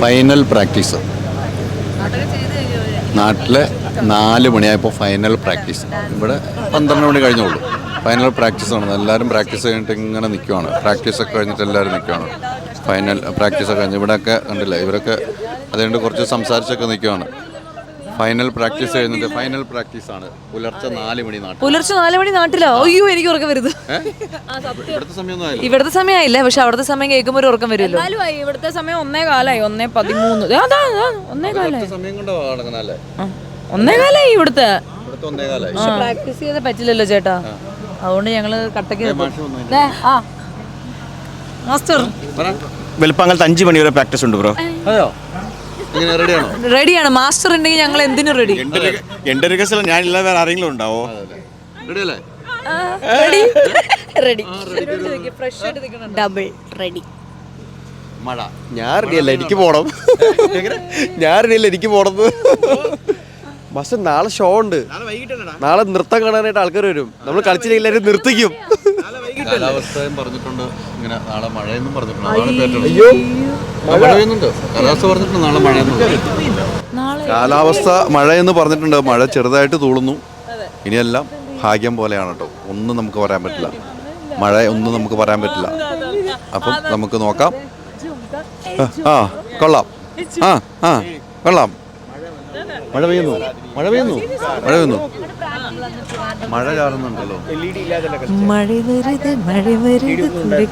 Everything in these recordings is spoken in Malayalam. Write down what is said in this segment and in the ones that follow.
ഫൈനൽ പ്രാക്ടീസ് നാട്ടിൽ 4 മണിയായപ്പോൾ ഫൈനൽ പ്രാക്ടീസ്. ഇവിടെ 12 മണി കഴിഞ്ഞോളൂ. ഫൈനൽ പ്രാക്ടീസാണ്. എല്ലാവരും പ്രാക്ടീസ് കഴിഞ്ഞിട്ട് ഇങ്ങനെ നിൽക്കുവാണ്. പ്രാക്ടീസൊക്കെ കഴിഞ്ഞിട്ട് എല്ലാവരും നിൽക്കുവാണ്. ഫൈനൽ പ്രാക്ടീസൊക്കെ കഴിഞ്ഞ് ഇവിടെയൊക്കെ കണ്ടില്ല, ഇവരൊക്കെ അതുകൊണ്ട് കുറച്ച് സംസാരിച്ചൊക്കെ നിൽക്കുവാണ്. ഫൈനൽ പ്രാക്ടീസ് കഴിഞ്ഞിട്ട് ഫൈനൽ പ്രാക്ടീസാണ്. പുലർച്ചെ 4 മണി നാട്ടിലോ? അയ്യോ, എനിക്ക് ഉറക്കം വരുന്നത്. ഇവിടുത്തെ സമയമായില്ല, പക്ഷെ അവിടുത്തെ സമയം കേൾക്കുമ്പോൾ ഒരു ഉറക്കം വരുമല്ലോ. ഇവിടുത്തെ സമയം 1:15 1:13. അതാ 1:15 ഇവിടുത്തെ. പ്രാക്ടീസ് ചെയ്ത് പറ്റില്ലല്ലോ ചേട്ടാ, അതുകൊണ്ട് ഞങ്ങള് കട്ടക്ക് മാസ്റ്റർ വെളുപ്പാങ്കലത്ത് 5 മണി വരെ പ്രാക്ടീസ് ഉണ്ട് ബ്രോ. റെഡിയാണ്. മാസ്റ്റർ ഉണ്ടെങ്കിൽ ഞങ്ങൾ എന്തിനും റെഡി. എന്റെ റിഹേഴ്സൽ ഞാനില്ല, വേറെ ആരെങ്കിലും ഉണ്ടാവോ? Double ready. മഴ ഞാൻ റെഡിയല്ല, എനിക്ക് പോണം. ഞാൻ റെഡിയല്ല, എനിക്ക് പോണം. പക്ഷെ നാളെ ഷോ ഉണ്ട്. നാളെ നൃത്തം കാണാനായിട്ട് ആൾക്കാർ വരും. നമ്മൾ കളിച്ചില്ലെങ്കിൽ എല്ലാവരും നിർത്തിക്കും. കാലാവസ്ഥയും പറഞ്ഞിട്ടുണ്ട് ഇങ്ങനെ നാളെ മഴയെന്നും പറഞ്ഞിട്ടുണ്ട്. കാലാവസ്ഥ പറഞ്ഞിട്ടുണ്ട് നാളെ മഴയെന്ന്. കാലാവസ്ഥ മഴയെന്ന് പറഞ്ഞിട്ടുണ്ട്. മഴ ചെറുതായിട്ട് തൂളുന്നു. ഇനിയെല്ലാം ഭാഗ്യം പോലെയാണ് കേട്ടോ. ഒന്നും നമുക്ക് പറയാൻ പറ്റില്ല. മഴ ഒന്നും നമുക്ക് പറയാൻ പറ്റില്ല. അപ്പം നമുക്ക് നോക്കാം. കൊള്ളാം. കൊള്ളാം. മഴ പെയ്യുന്നു. മഴ ചാറുന്നുണ്ടല്ലോ. മഴ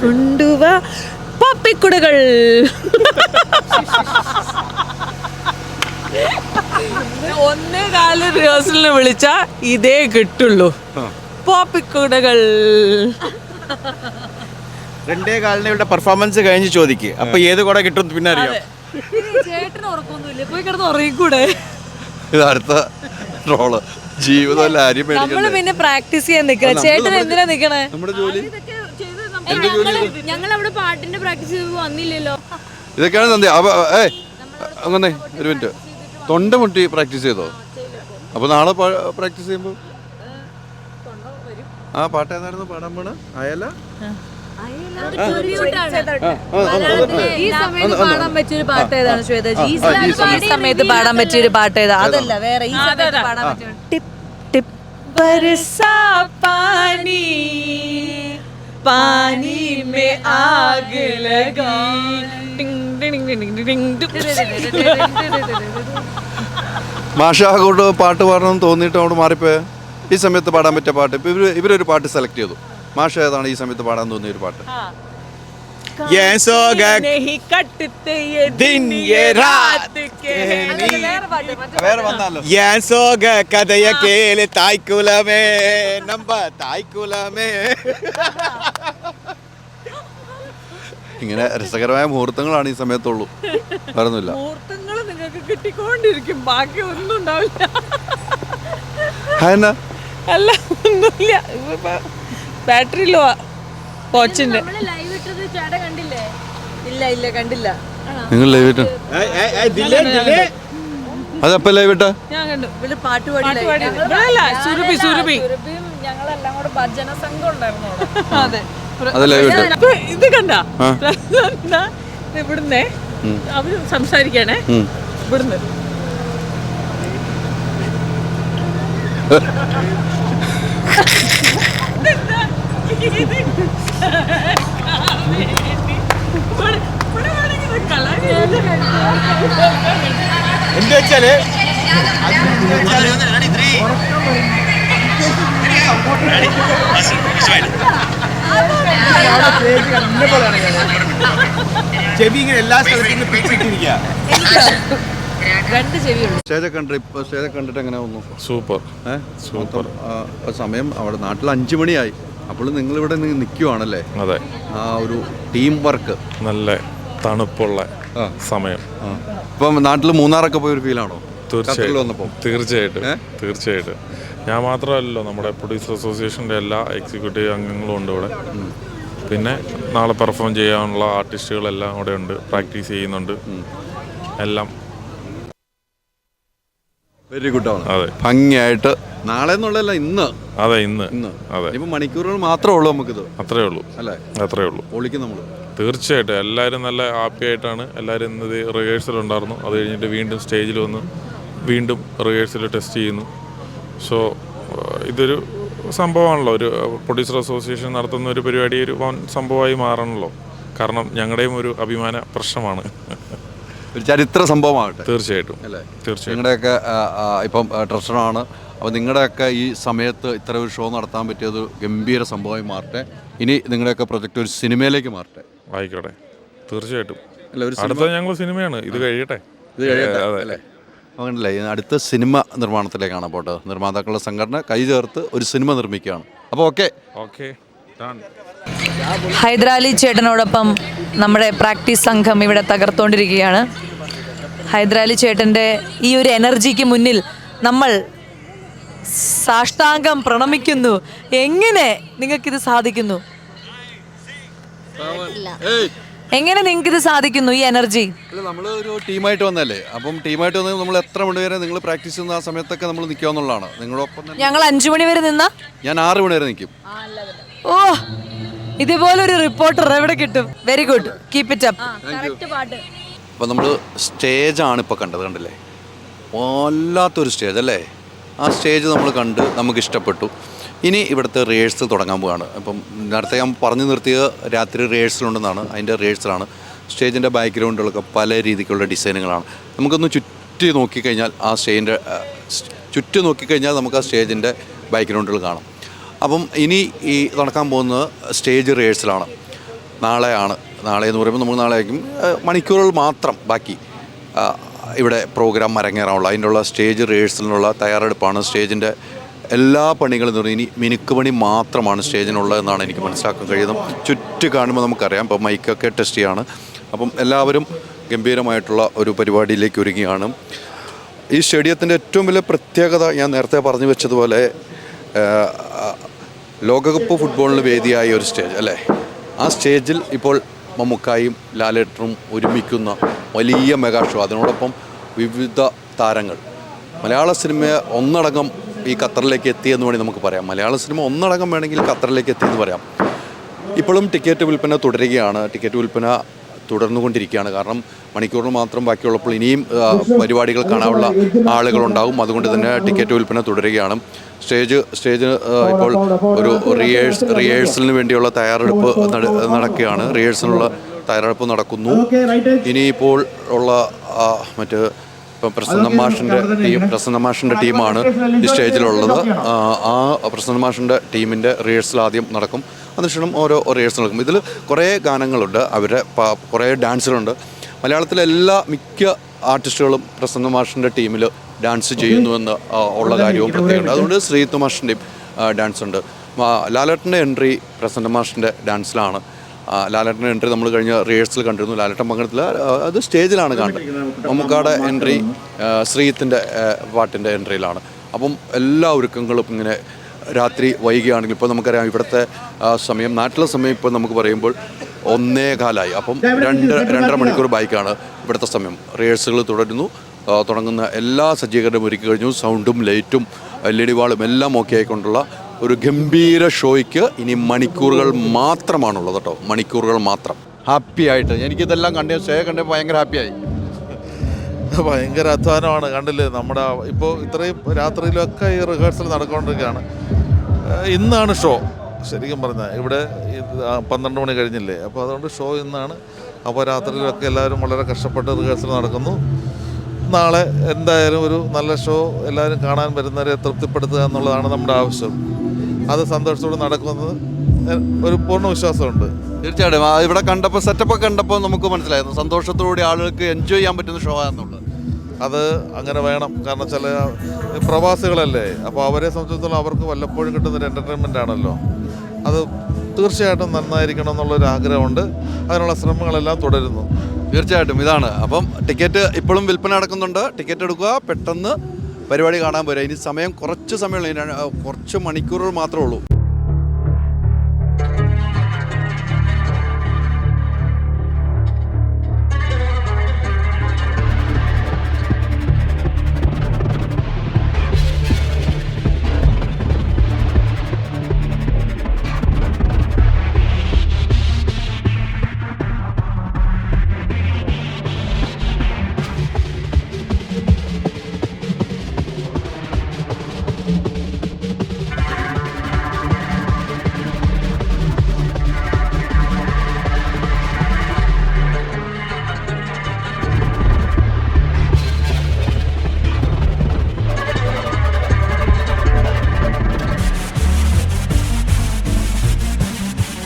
കൊണ്ടുവാ പപ്പിക്കുടകൾ. ഒന്നേ കാല റിഹേഴ്സലിന് വിളിച്ചാ ഇതേ കിട്ടുള്ളൂ. പോപ്പിക്കുടകൾ. 2:15 ഇവിടെ പെർഫോമൻസ് കഴിഞ്ഞ് ചോദിക്ക്. അപ്പൊ ഏത് കൂടെ കിട്ടും പിന്നെ അറിയാം. ചേട്ടന് ഉറക്കൊന്നുമില്ല, പോയി കിടന്ന് ഉറങ്ങിക്കൂടെ? ഇത് അടുത്ത റോള്. ജീവിതം നമ്മള് പിന്നെ പ്രാക്ടീസ് ചെയ്യാൻ നിക്കണ. ചേട്ടൻ എന്തിനാ നിക്കണേ? നമ്മുടെ ജോലി. ഞങ്ങൾ അവിടെ പാട്ടിന്റെ പ്രാക്ടീസ് വന്നില്ലല്ലോ. ഇതൊക്കെയാണ് സന്ധ്യ. അങ്ങനെ ഒരു മിനിറ്റ്. തൊണ്ട മുട്ടി പ്രാക്ടീസ് ചെയ്തോ? അപ്പൊ നാളെ പ്രാക്ടീസ് ചെയ്യുമ്പോ പാട്ട് ഏതായിരുന്നു പാടാൻ പോണ? അയല ഈ സമയത്ത് പാടാൻ പറ്റിയൊരു പാട്ട് ഏതാണ് ശ്വേതജി? ഈ സമയത്ത് പാടാൻ പറ്റിയൊരു പാട്ട് ഏതാ? അതല്ല, വേറെ ഈ സമയത്ത് പാടാൻ പറ്റിയ ടിപ്പ് ടിപ്പ് ബർസാ പാനി പാനി മേ ആഗ് ലഗി. മാഷ അങ്ങോട്ട് പാട്ട് പാടണമെന്ന് തോന്നിയിട്ട് അങ്ങോട്ട് മാറിപ്പോയ. ഈ സമയത്ത് പാടാൻ പറ്റിയ പാട്ട് ഇപ്പൊ ഇവരൊരു പാട്ട് സെലക്ട് ചെയ്തു. മാഷ ഏതാണ് ഈ സമയത്ത് പാടാൻ തോന്നിയ ഒരു പാട്ട്? ഇങ്ങനെ രസകരമായ മുഹൂർത്തങ്ങളാണ് ഈ സമയത്തുള്ളൂ. വേറൊന്നുമില്ല. മുഹൂർത്തങ്ങൾ നിങ്ങൾക്ക് കിട്ടിക്കൊണ്ടിരിക്കും, ബാക്കി ഒന്നും ഉണ്ടാവില്ല. അല്ല, ഒന്നുമില്ല. ബാറ്ററി ലോ വാച്ചിന്റെ. ഇല്ല കണ്ടില്ല. നിങ്ങൾ ലൈവ് ഇട്ട? അതപ്പോ ലൈവ് ഇട്ട? ഞാൻ കണ്ടു. ഇവിടെ പാട്ട് പാടി. സുരഭി ഞങ്ങളെല്ലാം കൂടെ ഭജന സംഘം ഉണ്ടായിരുന്നു. അതെ, അത് ലൈവ് ഇട്ട. ഇത് കണ്ട ഇവിടുന്ന് അവര് സംസാരിക്കാണേ. ഇവിടുന്ന് എന്താ വെച്ചാല് ചെവി ഇങ്ങനെ എല്ലാ സ്ഥലത്തും പിടിച്ചിട്ടിരിക്കുക. സ്റ്റേജ് കണ്ടിട്ട് എങ്ങനെ തോന്നുന്നു? സൂപ്പർ. സമയം അവിടെ നാട്ടിൽ 5 മണിയായി. അപ്പോൾ നിങ്ങളിവിടെ നിൽക്കുവാണല്ലേ? അതെ. ആ ഒരു ടീം വർക്ക്. നല്ല തണുപ്പുള്ള സമയം. ഇപ്പം നാട്ടിൽ മൂന്നാറൊക്കെ പോയൊരു ഫീലാണോ? തീർച്ചയായിട്ടും. ഞാൻ മാത്രമല്ലല്ലോ, നമ്മുടെ പ്രൊഡ്യൂസർ അസോസിയേഷൻ്റെ എല്ലാ എക്സിക്യൂട്ടീവ് അംഗങ്ങളും ഉണ്ട് ഇവിടെ. പിന്നെ നാളെ പെർഫോം ചെയ്യാനുള്ള ആർട്ടിസ്റ്റുകളെല്ലാം ഇവിടെ ഉണ്ട്, പ്രാക്ടീസ് ചെയ്യുന്നുണ്ട്. എല്ലാം വെരി ഗുഡ് ആണ്. അതെ, ഭംഗിയായിട്ട് നാളെ എന്നുള്ളതല്ല, ഇന്ന് അതെ ഇന്ന് ഇന്ന് അതെ ഇപ്പം മണിക്കൂറുകൾ മാത്രമേ ഉള്ളൂ നമുക്കിത്, അത്രേ ഉള്ളൂ അല്ലേ? അത്രേ ഉള്ളൂ. പൊളിക്കും നമ്മൾ. തീർച്ചയായിട്ടും എല്ലാവരും നല്ല ഹാപ്പി ആയിട്ടാണ്. എല്ലാവരും ഇന്നത് റിഹേഴ്സൽ ഉണ്ടായിരുന്നു. അത് കഴിഞ്ഞിട്ട് വീണ്ടും സ്റ്റേജിൽ വന്ന് വീണ്ടും റിഹേഴ്സൽ ടെസ്റ്റ് ചെയ്യുന്നു. സോ ഇതൊരു സംഭവമാണല്ലോ, ഒരു പ്രൊഡ്യൂസർ അസോസിയേഷൻ നടത്തുന്ന ഒരു പരിപാടി ഒരു വൻ സംഭവമായി മാറണമല്ലോ. കാരണം ഞങ്ങളുടെയും ഒരു അഭിമാന പ്രശ്നമാണ്. ഒരു ചരിത്ര സംഭവമാകട്ടെ. തീർച്ചയായിട്ടും അല്ലേ? തീർച്ചയായിട്ടും. നിങ്ങളുടെയൊക്കെ ഇപ്പം ട്രഷറാണ്, അപ്പോൾ നിങ്ങളുടെയൊക്കെ ഈ സമയത്ത് ഇത്ര ഒരു ഷോ നടത്താൻ പറ്റിയത് ഗംഭീര സംഭവമായി മാറട്ടെ. ഇനി നിങ്ങളുടെയൊക്കെ പ്രൊജക്റ്റ് ഒരു സിനിമയിലേക്ക് മാറട്ടെ. ആയിക്കോട്ടെ, തീർച്ചയായിട്ടും. അല്ല, ഒരു അടുത്ത ഞങ്ങൾ സിനിമയാണ്, ഇത് കഴിയട്ടെ. ഇത് കഴിയട്ടെ അല്ലേ? അങ്ങനല്ലേ, അടുത്ത സിനിമ നിർമ്മാണത്തിലേക്കാണ് പോട്ടെ. നിർമ്മാതാക്കളുടെ സംഘടന കൈ ചേർത്ത് ഒരു സിനിമ നിർമ്മിക്കുകയാണ്. അപ്പോൾ ഓക്കെ ഡൺ. ഹൈദരാലി ചേട്ടനോടൊപ്പം നമ്മുടെ പ്രാക്ടീസ് സംഘം ഇവിടെ തകർത്തുകൊണ്ടിരിക്കുകയാണ്. ഹൈദരാലി ചേട്ടൻ്റെ ഈ ഒരു എനർജിക്ക് മുന്നിൽ നമ്മൾ സാഷ്ടാംഗം പ്രണമിക്കുന്നു. എങ്ങനെ നിങ്ങൾക്കിത് സാധിക്കുന്നു? എങ്ങനെ നിങ്ങൾക്കിത് സാധിക്കുന്നു ഈ എനർജി? അല്ല, നമ്മൾ ഒരു ടീമായിട്ട് വന്നല്ലേ. അപ്പം ടീമായിട്ട് വന്നത് നമ്മൾ എത്ര മണി വരെ നിങ്ങൾ പ്രാക്ടീസ് ചെയ്യുന്ന ആ സമയത്തൊക്കെ നമ്മൾ നിൽക്കുക എന്നുള്ളതാണ്. നിങ്ങളൊപ്പം തന്നെ ഞങ്ങൾ 5 മണി വരെ നിന്ന, ഞാൻ 6 മണി വരെ നിൽക്കും. ഓ, ഇതുപോലൊരു റിപ്പോർട്ടർ എവിടെ കിട്ടും? Very good, keep it up. അപ്പോൾ നമ്മൾ സ്റ്റേജാണ് ഇപ്പോൾ കണ്ടത്, കണ്ടില്ലേ? വല്ലാത്തൊരു സ്റ്റേജ് അല്ലേ? ആ സ്റ്റേജ് നമ്മൾ കണ്ട് നമുക്ക് ഇഷ്ടപ്പെട്ടു. ഇനി ഇവിടുത്തെ റിഹേഴ്സൽ തുടങ്ങാൻ പോവുകയാണ്. അപ്പം നേരത്തെ ഞാൻ പറഞ്ഞു നിർത്തിയത് രാത്രി റിഹേഴ്സൽ ഉണ്ടെന്നാണ്. അതിൻ്റെ റിഹേഴ്സലാണ്. സ്റ്റേജിൻ്റെ ബാക്ക്ഗ്രൗണ്ടുകളൊക്കെ പല രീതിക്കുള്ള ഡിസൈനുകളാണ്. നമുക്കൊന്ന് ചുറ്റി നോക്കിക്കഴിഞ്ഞാൽ ആ സ്റ്റേജിൻ്റെ ചുറ്റും നോക്കിക്കഴിഞ്ഞാൽ നമുക്ക് ആ സ്റ്റേജിൻ്റെ ബാക്ക്ഗ്രൗണ്ടുകൾ കാണാം. അപ്പം ഇനി ഈ നടക്കാൻ പോകുന്നത് സ്റ്റേജ് റിഹേഴ്സലാണ്. നാളെ എന്ന് പറയുമ്പോൾ നമുക്ക് നാളെ ആയിരിക്കും. മണിക്കൂറുകൾ മാത്രം ബാക്കി ഇവിടെ പ്രോഗ്രാം അരങ്ങേറാനുള്ള അതിനുള്ള സ്റ്റേജ് റിഹേഴ്സലിനുള്ള തയ്യാറെടുപ്പാണ്. സ്റ്റേജിൻ്റെ എല്ലാ പണികളും എന്ന് പറഞ്ഞാൽ ഇനി മിനുക്ക് പണി മാത്രമാണ് സ്റ്റേജിനുള്ളതെന്നാണ് എനിക്ക് മനസ്സിലാക്കാൻ കഴിയുന്നത്. ചുറ്റും കാണുമ്പോൾ നമുക്കറിയാം. ഇപ്പം മൈക്കൊക്കെ ടെസ്റ്റ് ചെയ്യാണ്. അപ്പം എല്ലാവരും ഗംഭീരമായിട്ടുള്ള ഒരു പരിപാടിയിലേക്ക് ഒരുങ്ങുകയാണ്. ഈ സ്റ്റേഡിയത്തിൻ്റെ ഏറ്റവും വലിയ പ്രത്യേകത ഞാൻ നേരത്തെ പറഞ്ഞു വെച്ചതുപോലെ ലോകകപ്പ് ഫുട്ബോളിന് വേദിയായ ഒരു സ്റ്റേജ് അല്ലേ? ആ സ്റ്റേജിൽ ഇപ്പോൾ മമ്മൂക്കായും ലാലേട്ടനും ഒരുമിക്കുന്ന വലിയ മെഗാ ഷോ, അതിനോടൊപ്പം വിവിധ താരങ്ങൾ. മലയാള സിനിമ ഒന്നടങ്കം ഈ ഖത്തറിലേക്ക് എത്തിയെന്ന് വേണമെങ്കിൽ നമുക്ക് പറയാം. മലയാള സിനിമ ഒന്നടങ്കം വേണമെങ്കിൽ ഖത്തറിലേക്ക് എത്തിയെന്ന് പറയാം. ഇപ്പോഴും ടിക്കറ്റ് വിൽപ്പന തുടരുകയാണ്. ടിക്കറ്റ് വിൽപ്പന തുടർന്നുകൊണ്ടിരിക്കുകയാണ്. കാരണം മണിക്കൂറിന് മാത്രം ബാക്കിയുള്ളപ്പോൾ ഇനിയും പരിപാടികൾ കാണാനുള്ള ആളുകളുണ്ടാകും. അതുകൊണ്ട് തന്നെ ടിക്കറ്റ് വിൽപ്പന തുടരുകയാണ്. സ്റ്റേജ് ഇപ്പോൾ ഒരു റിഹേഴ്സലിന് വേണ്ടിയുള്ള തയ്യാറെടുപ്പ് നടക്കുകയാണ്. റിഹേഴ്സലിനുള്ള തയ്യാറെടുപ്പ് നടക്കുന്നു. ഇനിയിപ്പോൾ ഉള്ള മറ്റ് ഇപ്പം പ്രസന്ന മാഷിൻ്റെ ടീമാണ് ഈ സ്റ്റേജിലുള്ളത്. ആ പ്രസന്ന മാഷിൻ്റെ ടീമിൻ്റെ റിഹേഴ്സൽ ആദ്യം നടക്കും. അതിനുശേഷം ഓരോ റിഹേഴ്സൽ നടക്കും. ഇതിൽ കുറേ ഗാനങ്ങളുണ്ട്, അവരുടെ കുറേ ഡാൻസുകളുണ്ട്. മലയാളത്തിലെ മിക്ക ആർട്ടിസ്റ്റുകളും പ്രസന്ന മാഷിൻ്റെ ടീമിൽ ഡാൻസ് ചെയ്യുന്നുവെന്ന് ഉള്ള കാര്യവും പ്രത്യേകമുണ്ട്. അതുകൊണ്ട് ശ്രീജിത്ത് മാഷിൻ്റെയും ഡാൻസ് ഉണ്ട്. ലാലേട്ടൻ്റെ എൻട്രി പ്രസന്ന മാഷിൻ്റെ ഡാൻസിലാണ്. ലാലേട്ടൻ്റെ എൻട്രി നമ്മൾ കഴിഞ്ഞ റിഹേഴ്സൽ കണ്ടിരുന്നു. ലാലേട്ടൻ പങ്കെടുത്തില്ല, അത് സ്റ്റേജിലാണ് കണ്ടത്. മമ്മൂക്കാടെ എൻട്രി ശ്രീജിത്തിൻ്റെ പാട്ടിൻ്റെ എൻട്രിയിലാണ്. അപ്പം എല്ലാ ഒരുക്കങ്ങളും ഇങ്ങനെ രാത്രി വൈകിയാണെങ്കിൽ ഇപ്പോൾ നമുക്കറിയാം ഇവിടുത്തെ സമയം, നാട്ടിലെ സമയം ഇപ്പോൾ നമുക്ക് പറയുമ്പോൾ 1:15. അപ്പം 2.5 മണിക്കൂർ ബാക്കിയാണ് ഇവിടുത്തെ സമയം. റിഹേഴ്സലുകൾ തുടങ്ങുന്ന എല്ലാ സജ്ജീകരണവും ഒരുക്കി കഴിഞ്ഞു. സൗണ്ടും ലൈറ്റും LED വാളും എല്ലാം ഓക്കെ ആയിക്കൊണ്ടുള്ള ഒരു ഗംഭീര ഷോയ്ക്ക് ഇനി മണിക്കൂറുകൾ മാത്രമാണുള്ളത് കേട്ടോ. മണിക്കൂറുകൾ മാത്രം. ഹാപ്പി ആയിട്ട് എനിക്കിതെല്ലാം സ്റ്റേ കണ്ടപ്പോൾ ഭയങ്കര ഹാപ്പിയായി. ഭയങ്കര അധ്വാനമാണ്. കണ്ടില്ലേ, നമ്മുടെ ഇപ്പോൾ ഇത്രയും രാത്രിയിലൊക്കെ ഈ റിഹേഴ്സൽ നടന്നുകൊണ്ടിരിക്കുകയാണ്. ഇന്നാണ് ഷോ. ശരിക്കും പറഞ്ഞാൽ ഇവിടെ 12 മണി കഴിഞ്ഞില്ലേ, അപ്പോൾ അതുകൊണ്ട് ഷോ ഇന്നാണ്. അപ്പോൾ രാത്രിയിലൊക്കെ എല്ലാവരും വളരെ കഷ്ടപ്പെട്ട് റിഹേഴ്സൽ നടക്കുന്നു. നാളെ എന്തായാലും ഒരു നല്ല ഷോ എല്ലാവരും കാണാൻ വരുന്നവരെ തൃപ്തിപ്പെടുത്തുക എന്നുള്ളതാണ് നമ്മുടെ ആവശ്യം. അത് സന്തോഷത്തോടെ നടക്കുമെന്ന് ഒരു പൂർണ്ണ വിശ്വാസമുണ്ട്. തീർച്ചയായിട്ടും ഇവിടെ കണ്ടപ്പോൾ സെറ്റപ്പൊക്കെ കണ്ടപ്പോൾ നമുക്ക് മനസ്സിലായിരുന്നു സന്തോഷത്തോടെ ആളുകൾക്ക് എൻജോയ് ചെയ്യാൻ പറ്റുന്ന ഷോ ആണെന്നുള്ളത്. അത് അങ്ങനെ വേണം. കാരണം ചില പ്രവാസികളല്ലേ, അപ്പോൾ അവരെ സംബന്ധിച്ചിടത്തോളം അവർക്ക് വല്ലപ്പോഴും കിട്ടുന്നൊരു എൻ്റർടൈൻമെൻ്റ് ആണല്ലോ. അത് തീർച്ചയായിട്ടും നന്നായിരിക്കണം എന്നുള്ളൊരു ആഗ്രഹമുണ്ട്. അതിനുള്ള ശ്രമങ്ങളെല്ലാം തുടരുന്നു. തീർച്ചയായിട്ടും ഇതാണ്. അപ്പം ടിക്കറ്റ് ഇപ്പോഴും വിൽപ്പന നടക്കുന്നുണ്ട്. ടിക്കറ്റ് എടുക്കുക, പെട്ടെന്ന് പരിപാടി കാണാൻ പോരുക. ഇനി സമയം കുറച്ച് സമയമുള്ളൂ, കുറച്ച് മണിക്കൂറുകൾ മാത്രമേ ഉള്ളൂ.